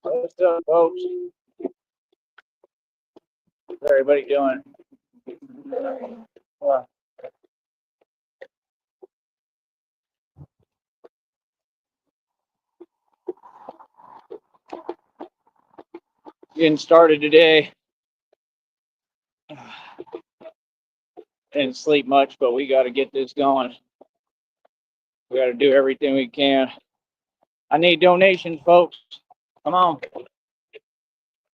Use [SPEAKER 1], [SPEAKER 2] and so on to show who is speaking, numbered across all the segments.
[SPEAKER 1] What's up, folks? How's everybody doing? Well, getting started today. Didn't sleep much, but we got to get this going. We got to do everything we can. I need donations, folks. Come on.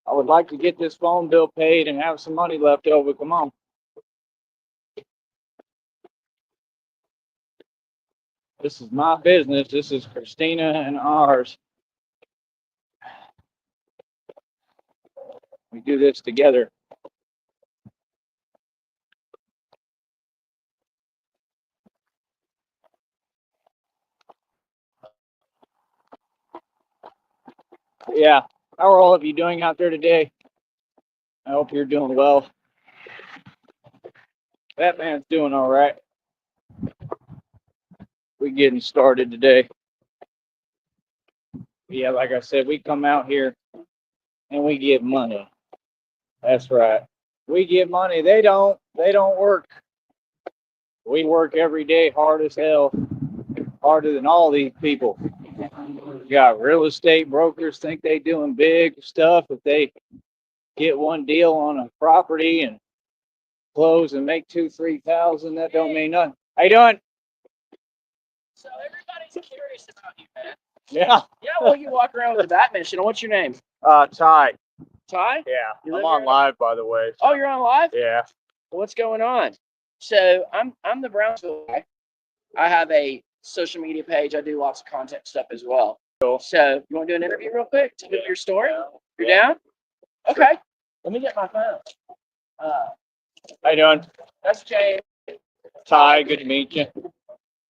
[SPEAKER 1] I would like to get this phone bill paid and have some money left over. Come on. This is my business. This is Christina and ours. We do this together. Yeah. How are all of you doing out there today? I hope you're doing well. That man's doing all right. We getting started today. Yeah, like I said, we come out here and we get money. That's right. We get money. They don't. They don't work. We work every day hard as hell, harder than all these people. We got real estate brokers think they doing big stuff if they get one deal on a property and close and make 2, 3 thousand. That don't mean nothing. How you doing?
[SPEAKER 2] So everybody's curious about you, man.
[SPEAKER 1] Yeah.
[SPEAKER 2] Yeah, well, you walk around with a Batman shit. What's your name?
[SPEAKER 1] Ty.
[SPEAKER 2] Ty?
[SPEAKER 1] Yeah.
[SPEAKER 2] You
[SPEAKER 1] I'm
[SPEAKER 2] live
[SPEAKER 1] on
[SPEAKER 2] here?
[SPEAKER 1] live, by the way.
[SPEAKER 2] Oh, you're on live?
[SPEAKER 1] Yeah.
[SPEAKER 2] What's going on? So I'm the Brownsville guy. I have a social media page. I do lots of content stuff as well.
[SPEAKER 1] Cool.
[SPEAKER 2] So you want to do an interview real quick to do your story? You're down? Okay. Let me get my phone.
[SPEAKER 1] How you doing?
[SPEAKER 2] That's Jay.
[SPEAKER 1] Ty. Good to meet you.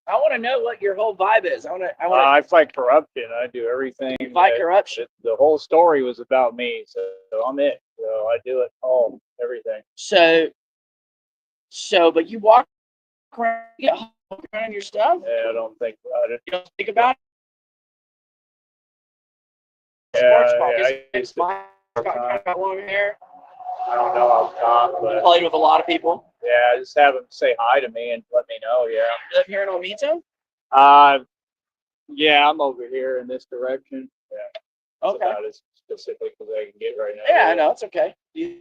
[SPEAKER 2] I want to know what your whole vibe is. I want to.
[SPEAKER 1] I fight corruption. I do everything.
[SPEAKER 2] Fight corruption.
[SPEAKER 1] The whole story was about me, so I'm it. So I do it all, everything.
[SPEAKER 2] So, but you walk around, you get around your stuff.
[SPEAKER 1] Yeah, I don't think about it.
[SPEAKER 2] You don't think about it.
[SPEAKER 1] Yeah,
[SPEAKER 2] Sports ball.
[SPEAKER 1] I
[SPEAKER 2] His got long hair.
[SPEAKER 1] I don't know off the top, but
[SPEAKER 2] Played with a lot of people.
[SPEAKER 1] yeah, just have them say hi to me and let me know. Yeah.
[SPEAKER 2] You live here in Olmito?
[SPEAKER 1] Yeah, I'm over here in this direction. Yeah. That's
[SPEAKER 2] Okay.
[SPEAKER 1] about as specific as I can get right now.
[SPEAKER 2] Yeah, I know. It's okay. You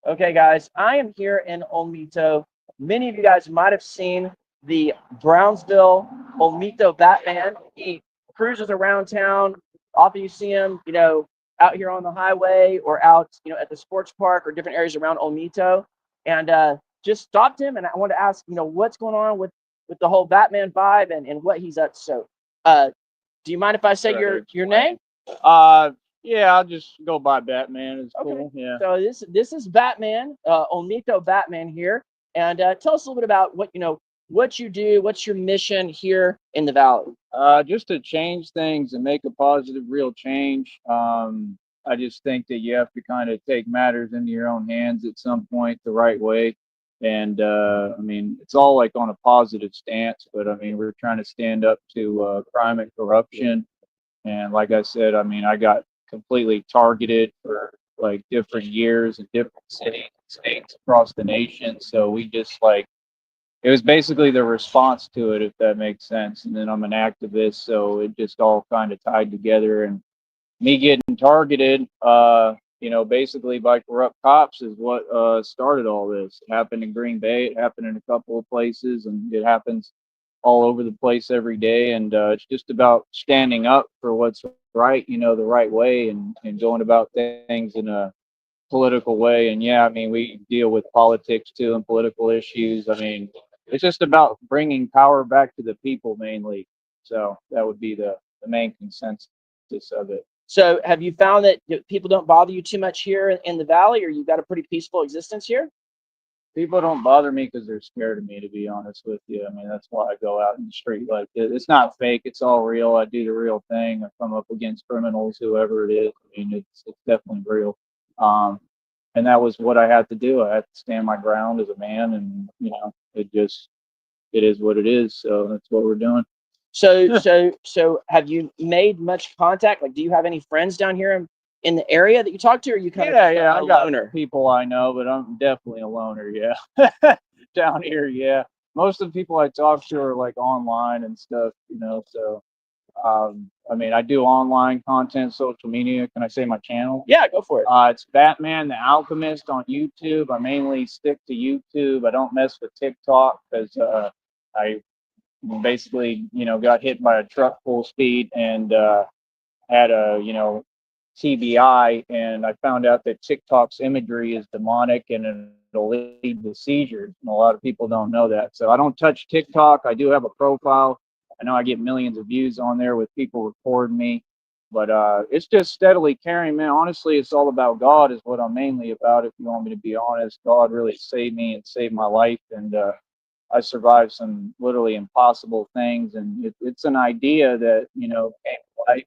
[SPEAKER 2] Okay, guys, I am here in Olmito. Many of you guys might have seen the Brownsville Olmito Batman. He cruises around town. Often you see him, out here on the highway or out, at the sports park or different areas around Olmito. And just stopped him, and I wanted to ask, what's going on with the whole Batman vibe and what he's up to. So, do you mind if I say your name?
[SPEAKER 1] Yeah, I'll just go by Batman. It's
[SPEAKER 2] Okay.
[SPEAKER 1] cool. Yeah.
[SPEAKER 2] So this is Batman, Olmito Batman here, and tell us a little bit about what you do, what's your mission here in the valley.
[SPEAKER 1] Just to change things and make a positive, real change. I just think that you have to kind of take matters into your own hands at some point the right way. And I mean, it's all like on a positive stance, but I mean, we're trying to stand up to crime and corruption. And like I said, I mean, I got completely targeted for like different years in different cities, states across the nation. So we just like, it was basically the response to it, if that makes sense. And then I'm an activist, so it just all kind of tied together. And me getting targeted, basically by corrupt cops is what started all this. It happened in Green Bay, it happened in a couple of places, and it happens all over the place every day. And it's just about standing up for what's right, the right way, and going about things in a political way. And yeah, I mean, we deal with politics too and political issues. I mean, it's just about bringing power back to the people mainly. So that would be the main consensus of it.
[SPEAKER 2] So have you found that people don't bother you too much here in the valley, or you've got a pretty peaceful existence here?
[SPEAKER 1] People don't bother me because they're scared of me, to be honest with you. I mean, that's why I go out in the street like this. It's not fake. It's all real. I do the real thing. I come up against criminals, whoever it is. I mean, it's definitely real. Um, and that was what I had to do. I had to stand my ground as a man, and it is what it is. So that's what we're doing.
[SPEAKER 2] So have you made much contact? Like, do you have any friends down here in the area that you talk to, or you kind of
[SPEAKER 1] Yeah,
[SPEAKER 2] a
[SPEAKER 1] I got
[SPEAKER 2] loner?
[SPEAKER 1] people I know, but I'm definitely a loner. Yeah, down here, yeah. Most of the people I talk to are like online and stuff, So, I mean, I do online content, social media. Can I say my channel?
[SPEAKER 2] Yeah, go for it.
[SPEAKER 1] It's Batman the Alchemist on YouTube. I mainly stick to YouTube. I don't mess with TikTok because I basically, got hit by a truck full speed and had a, TBI, and I found out that TikTok's imagery is demonic and it'll lead to seizures. And a lot of people don't know that. So I don't touch TikTok. I do have a profile. I know I get millions of views on there with people recording me, but it's just steadily carrying, man. Honestly, it's all about God, is what I'm mainly about. If you want me to be honest, God really saved me and saved my life, and I survived some literally impossible things. And it's an idea that came to life,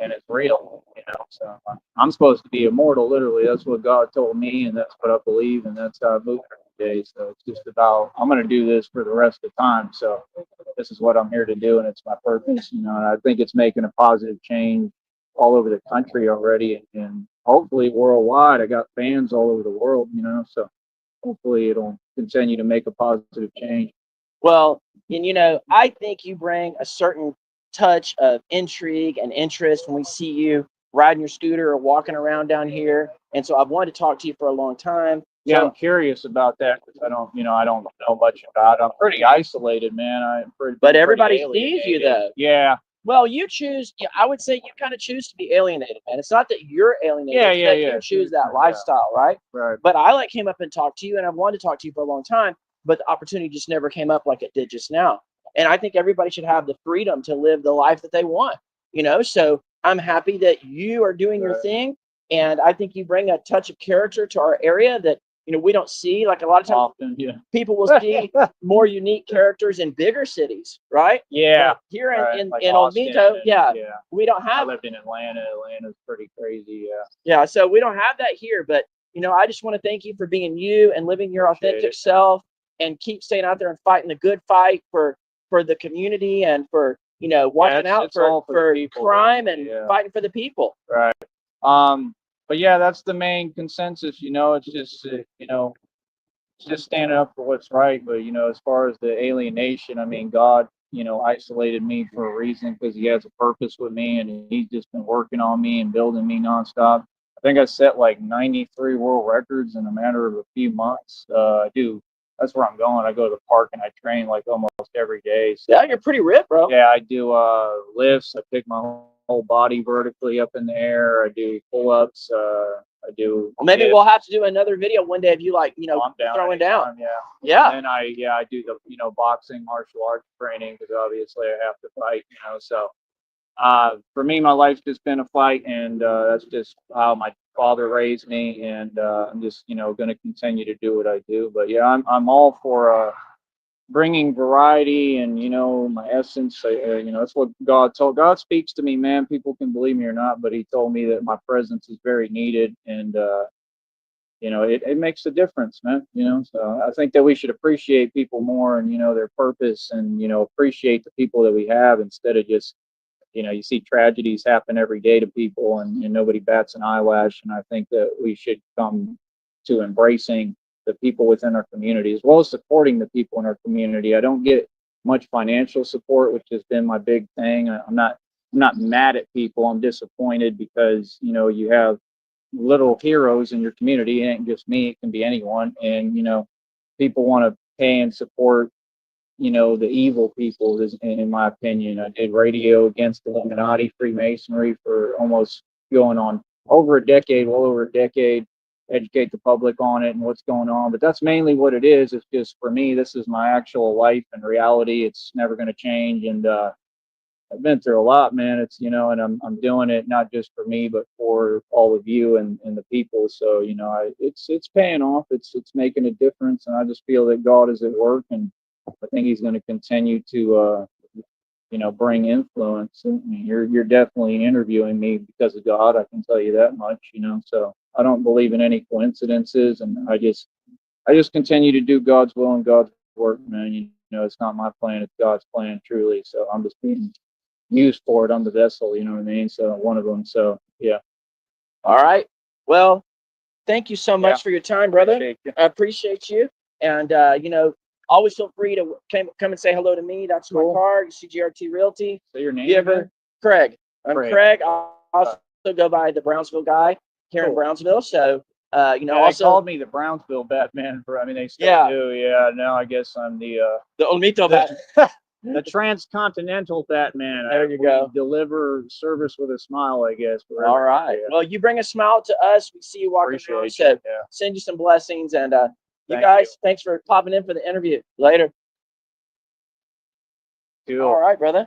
[SPEAKER 1] and it's real. So I'm supposed to be immortal, literally. That's what God told me, and that's what I believe, and that's how I move every day. So it's just about, I'm going to do this for the rest of the time. So this is what I'm here to do, and it's my purpose, and I think it's making a positive change all over the country already, and hopefully worldwide. I got fans all over the world, so hopefully it'll continue to make a positive change.
[SPEAKER 2] Well, and I think you bring a certain touch of intrigue and interest when we see you riding your scooter or walking around down here. And so I've wanted to talk to you for a long time.
[SPEAKER 1] Yeah,
[SPEAKER 2] So,
[SPEAKER 1] I'm curious about that because I don't know much about it. I'm pretty isolated, man.
[SPEAKER 2] but everybody sees you though.
[SPEAKER 1] Yeah.
[SPEAKER 2] Well, you choose. I would say you kind of choose to be alienated, man. It's not that you're alienated.
[SPEAKER 1] Yeah,
[SPEAKER 2] it's
[SPEAKER 1] yeah,
[SPEAKER 2] that
[SPEAKER 1] yeah.
[SPEAKER 2] You choose that lifestyle, right?
[SPEAKER 1] Right.
[SPEAKER 2] But I came up and talked to you, and I've wanted to talk to you for a long time, but the opportunity just never came up like it did just now. And I think everybody should have the freedom to live the life that they want. So I'm happy that you are doing your thing, and I think you bring a touch of character to our area that we don't see. Like a lot of times,
[SPEAKER 1] Often, yeah.
[SPEAKER 2] people will see more unique characters in bigger cities, right?
[SPEAKER 1] Yeah.
[SPEAKER 2] But here in
[SPEAKER 1] Like
[SPEAKER 2] Olmito,
[SPEAKER 1] yeah.
[SPEAKER 2] we don't
[SPEAKER 1] I
[SPEAKER 2] have.
[SPEAKER 1] lived in Atlanta. Atlanta's pretty crazy. Yeah.
[SPEAKER 2] Yeah, so we don't have that here, but I just want to thank you for being you and living your authentic self, and keep staying out there and fighting the good fight for the community, and for watching out for crime and fighting for the people.
[SPEAKER 1] Right. But yeah, that's the main consensus. It's just it's just standing up for what's right. But as far as the alienation, I mean, God, isolated me for a reason, because He has a purpose with me, and He's just been working on me and building me nonstop. think I set like 93 world records in a matter of a few months. That's where I'm going. I go to the park and I train like almost every day. So,
[SPEAKER 2] Yeah, you're pretty ripped, bro.
[SPEAKER 1] yeah, I do lifts. I pick my whole body vertically up in the air. I do pull-ups. I do.
[SPEAKER 2] Well, maybe
[SPEAKER 1] dips.
[SPEAKER 2] we'll have to do another video one day of you, like, you know,
[SPEAKER 1] I'm down
[SPEAKER 2] throwing down.
[SPEAKER 1] anytime, Yeah.
[SPEAKER 2] Yeah.
[SPEAKER 1] And I do the boxing, martial arts training because obviously I have to fight. So for me, my life's just been a fight, and that's just how my father raised me, and I'm just going to continue to do what I do. But yeah, I'm all for bringing variety and my essence. That's what God told. God speaks to me, man. People can believe me or not, but He told me that my presence is very needed, and it makes a difference, man. So I think that we should appreciate people more, and their purpose, and appreciate the people that we have instead of just you see tragedies happen every day to people, and nobody bats an eyelash. And I think that we should come to embracing the people within our community as well as supporting the people in our community. I don't get much financial support, which has been my big thing. I'm not mad at people. I'm disappointed because you have little heroes in your community. It ain't just me; it can be anyone. And people want to pay and support the evil people, is, in my opinion. I did radio against the Illuminati, Freemasonry for almost going on over a decade, well over a decade, educate the public on it and what's going on. But that's mainly what it is. It's just, for me, this is my actual life and reality. It's never going to change. And I've been through a lot, man. It's, and I'm doing it not just for me, but for all of you and the people. So, it's paying off. It's making a difference. And I just feel that God is at work, and I think He's going to continue to, bring influence. I mean, you're definitely interviewing me because of God. I can tell you that much. So I don't believe in any coincidences, and I just continue to do God's will and God's work, man. It's not my plan; it's God's plan, truly. So I'm just being used for it. I'm the vessel. You know what I mean? So one of them. So yeah.
[SPEAKER 2] All right. Well, thank you so much for your time, brother. I appreciate you. And, always feel free to come and say hello to me. That's my card. You see GRT Realty.
[SPEAKER 1] Say your name.
[SPEAKER 2] You ever, Craig. I'm
[SPEAKER 1] Craig.
[SPEAKER 2] Craig. I also go by the Brownsville guy here in Brownsville. So,
[SPEAKER 1] They
[SPEAKER 2] also
[SPEAKER 1] called me the Brownsville Batman. They still do. Yeah. Now I guess I'm the
[SPEAKER 2] Olmito Batman.
[SPEAKER 1] The transcontinental Batman.
[SPEAKER 2] There you go.
[SPEAKER 1] Deliver service with a smile, I guess.
[SPEAKER 2] All right. Yeah. Well, you bring a smile to us. We see you walking around. So send you some blessings. And you guys, thanks for popping in for the interview. Later.
[SPEAKER 1] Cool.
[SPEAKER 2] All right, brother.